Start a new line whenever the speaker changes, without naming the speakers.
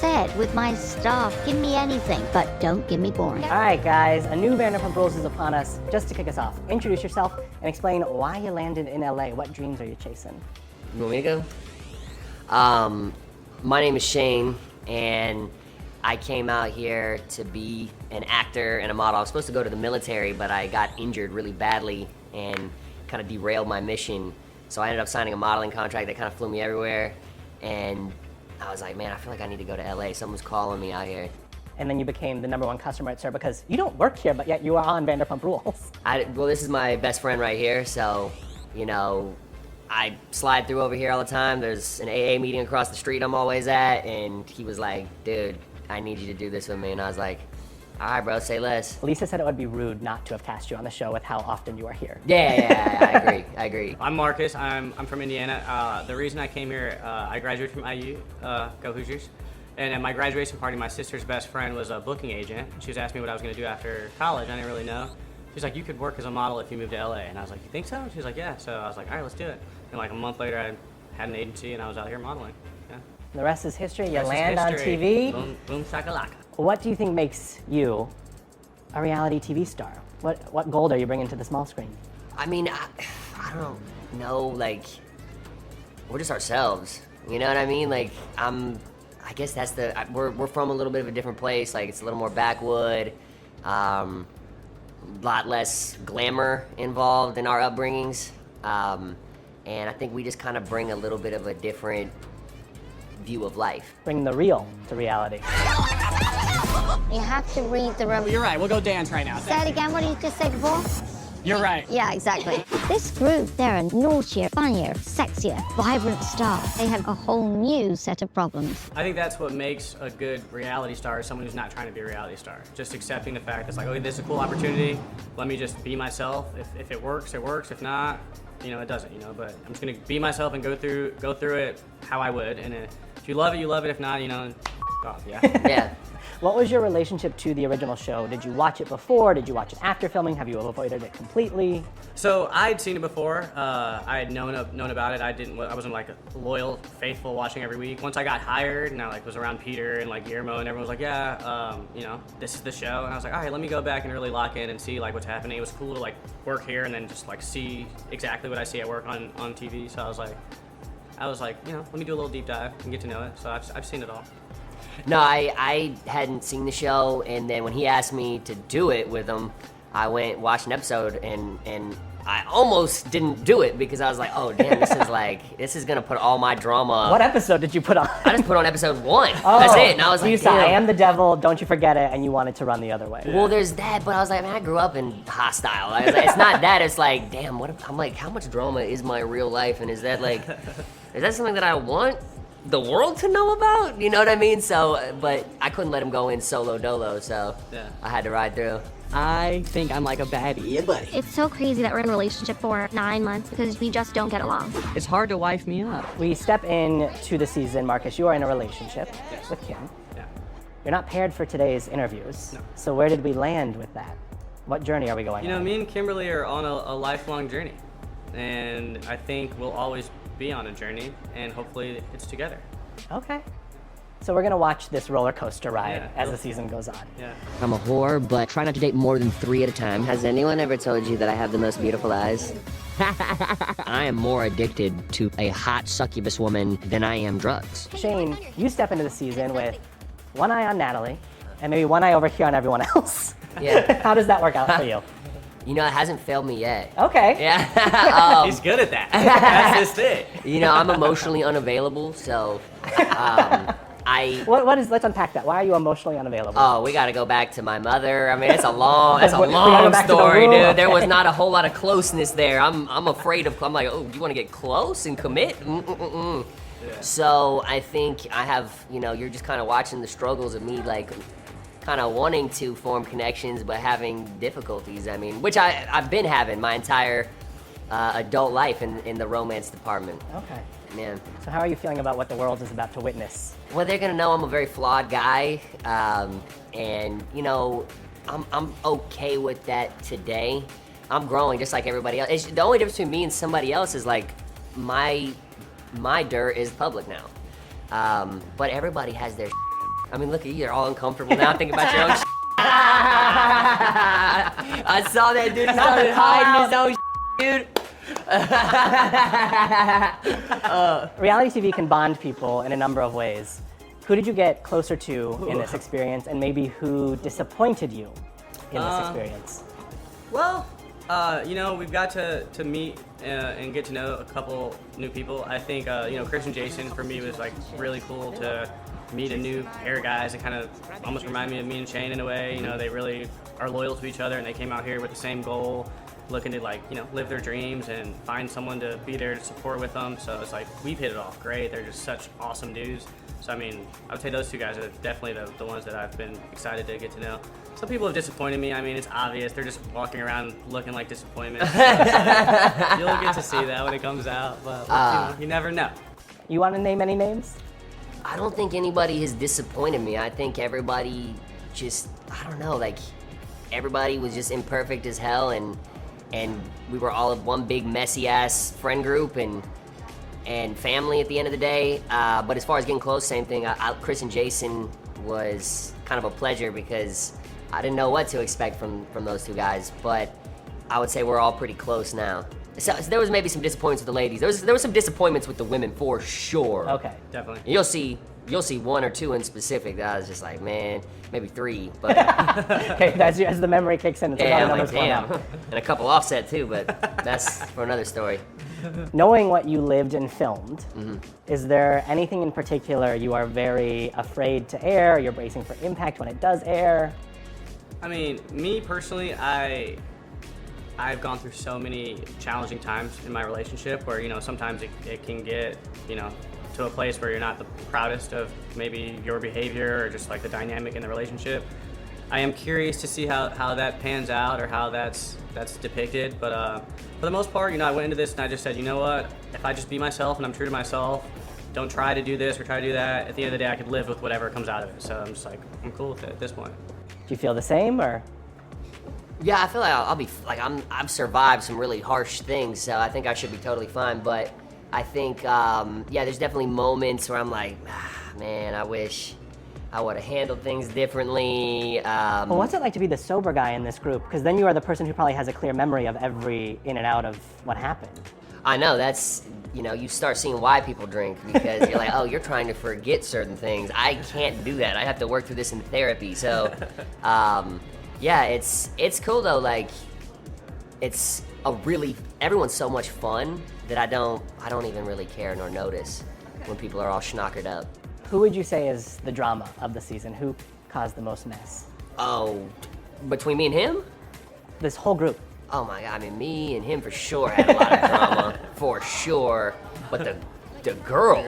said with my staff, give me anything, but don't give me boring.
All right, guys, a new Vanderpump Rules is upon us. Just to kick us off, introduce yourself and explain why you landed in LA. What dreams are you chasing?
You want me to go? My name is Shayne, and I came out here to be an actor and a model. I was supposed to go to the military, but I got injured really badly and kind of derailed my mission. So I ended up signing a modeling contract that kind of flew me everywhere. And I was like, man, I feel like I need to go to LA. Someone's calling me out here.
And then you became the #1 customer at SUR because you don't work here, but yet you are on Vanderpump Rules.
Well, this is my best friend right here, so, you know, I slide through over here all the time. There's an AA meeting across the street I'm always at, and he was like, dude, I need you to do this with me. And I was like, all right, bro, say less.
Lisa said it would be rude not to have cast you on the show with how often you are here.
Yeah, I agree.
I'm Marcus, I'm from Indiana. The reason I came here, I graduated from IU, go Hoosiers. And at my graduation party, my sister's best friend was a booking agent. She was asking me what I was gonna do after college. I didn't really know. She's like, you could work as a model if you moved to LA. And I was like, you think so? She was like, yeah. So I was like, all right, let's do it. And like a month later, I had an agency and I was out here modeling. Yeah.
The rest is history. You land
That's
on
history.
TV.
Boom, boom, shakalaka.
What do you think makes you a reality TV star? What gold are you bringing to the small screen?
I mean, I don't know, like, we're just ourselves. You know what I mean? Like, I guess that's we're from a little bit of a different place. Like, it's a little more backwood, lot less glamour involved in our upbringings. And I think we just kind of bring a little bit of a different view of life.
Bring the real to reality.
You have to read the room.
You're right, we'll go dance right now.
Say it again, what did you just say before?
You're right.
Yeah, exactly. This group, they're a naughtier, funnier, sexier, vibrant star. They have a whole new set of problems.
I think that's what makes a good reality star, someone who's not trying to be a reality star. Just accepting the fact that it's like, okay, this is a cool opportunity. Let me just be myself. If it works, it works. If not, you know, it doesn't, you know, but I'm just gonna be myself and go through it how I would. And if you love it, you love it. If not, you know, off, yeah.
Yeah.
What was your relationship to the original show? Did you watch it before? Did you watch it after filming? Have you avoided it completely?
So I'd seen it before. I had known about it. I wasn't like loyal, faithful, watching every week. Once I got hired and I like was around Peter and like Guillermo and everyone was like, yeah, you know, this is the show. And I was like, all right, let me go back and really lock in and see like what's happening. It was cool to like work here and then just like see exactly what I see at work on TV. So I was like, you know, let me do a little deep dive and get to know it. So I've seen it all.
No, I hadn't seen the show, and then when he asked me to do it with him, I went watched an episode, and I almost didn't do it because I was like, oh damn, this is gonna put all my drama.
What episode did you put on?
I just put on episode 1.
Oh,
that's it. And I was
so
like,
you said, I
damn.
am the devil, don't you forget it, and you wanted to run the other way.
Well, there's that, but I was like, man, I grew up in hostile. I was like, it's not that. It's like, damn, I'm like, how much drama is my real life, and is that something that I want the world to know about? You know what I mean? So, but I couldn't let him go in solo dolo, so
Yeah.
I had to ride through.
I think I'm like a baddie. Yeah, buddy.
It's so crazy that we're in a relationship for 9 months because we just don't get along.
It's hard to wife me up.
We step into the season, Marcus, you are in a relationship
Yes.
with Kim.
Yeah.
You're not paired for today's interviews.
No.
So where did we land with that? What journey are we going
You know,
on?
me and Kimberly are on a lifelong journey, and I think we'll always be on a journey, and hopefully it's together.
Okay. So we're gonna watch this roller coaster ride
Yeah.
as the season goes on.
Yeah.
I'm a whore, but try not to date more than 3 at a time. Has anyone ever told you that I have the most beautiful eyes? I am more addicted to a hot succubus woman than I am drugs.
Shayne, you step into the season with one eye on Natalie and maybe one eye over here on everyone else.
Yeah.
How does that work out for you?
You know, it hasn't failed me yet.
Okay.
Yeah.
He's good at that. That's his thing.
You know, I'm emotionally unavailable, so
Let's unpack that. Why are you emotionally unavailable?
Oh, we gotta go back to my mother. I mean, it's a long
We gotta go
long
back to the
story,
rule.
dude. There was not a whole lot of closeness there. I'm afraid of, I'm like, oh, you wanna get close and commit? Mm-mm-mm. Yeah. So I think I have, you know, you're just kind of watching the struggles of me, like, kind of wanting to form connections, but having difficulties. I mean, which I've been having my entire adult life in the romance department.
Okay.
Man.
So how are you feeling about what the world is about to witness?
Well, they're gonna know I'm a very flawed guy, and you know, I'm okay with that today. I'm growing just like everybody else. The only difference between me and somebody else is like my dirt is public now, but everybody has their I mean, look at you, you're all uncomfortable now thinking about your own shit. I saw that dude started hiding his own shit, dude.
Reality TV can bond people in a number of ways. Who did you get closer to in this experience, and maybe who disappointed you in this experience?
Well, you know, we've got to meet and get to know a couple new people. I think, you know, Chris and Jason for me was like really cool to meet a new pair of guys that kind of almost remind me of me and Shayne in a way. You know, they really are loyal to each other, and they came out here with the same goal, looking to like, you know, live their dreams and find someone to be there to support with them. So it's like, we've hit it off great. They're just such awesome dudes. So I mean, I would say those two guys are definitely the ones that I've been excited to get to know. Some people have disappointed me. I mean, it's obvious. They're just walking around looking like disappointment. You'll get to see that when it comes out, but you know, you never know.
You want to name any names?
I don't think anybody has disappointed me. I think everybody just, I don't know, like, everybody was just imperfect as hell, and we were all one big messy ass friend group and family at the end of the day. But as far as getting close, same thing. Chris and Jason was kind of a pleasure because I didn't know what to expect from those two guys, but I would say we're all pretty close now. So there was maybe some disappointments with the ladies. There was some disappointments with the women for sure.
Okay.
Definitely.
You'll see one or two in specific that I was just like, man, maybe three, but
Okay, as the memory kicks in, it's
yeah,
another
I'm like,
numbers going
damn.
up.
And a couple offset too, but that's for another story.
Knowing what you lived and filmed, is there anything in particular you are very afraid to air, you're bracing for impact when it does air?
I mean, me personally, I've gone through so many challenging times in my relationship where, you know, sometimes it can get, you know, to a place where you're not the proudest of maybe your behavior or just like the dynamic in the relationship. I am curious to see how that pans out or how that's depicted, but for the most part, you know, I went into this and I just said, you know what, if I just be myself and I'm true to myself, don't try to do this or try to do that, at the end of the day I could live with whatever comes out of it. So I'm just like, I'm cool with it at this point.
Do you feel the same, or?
Yeah, I feel like I'll be like I've survived some really harsh things, so I think I should be totally fine. But I think yeah, there's definitely moments where I'm like, man, I wish I would have handled things differently.
Well, what's it like to be the sober guy in this group? Because then you are the person who probably has a clear memory of every in and out of what happened.
I know, that's, you know, you start seeing why people drink because you're like, oh, you're trying to forget certain things. I can't do that. I have to work through this in therapy. So, yeah, it's cool though. Like, it's everyone's so much fun that I don't even really care nor notice when people are all schnockered up.
Who would you say is the drama of the season? Who caused the most mess?
Oh, between me and him?
This whole group.
Oh my God, I mean, me and him for sure had a lot of drama, for sure. But the girl,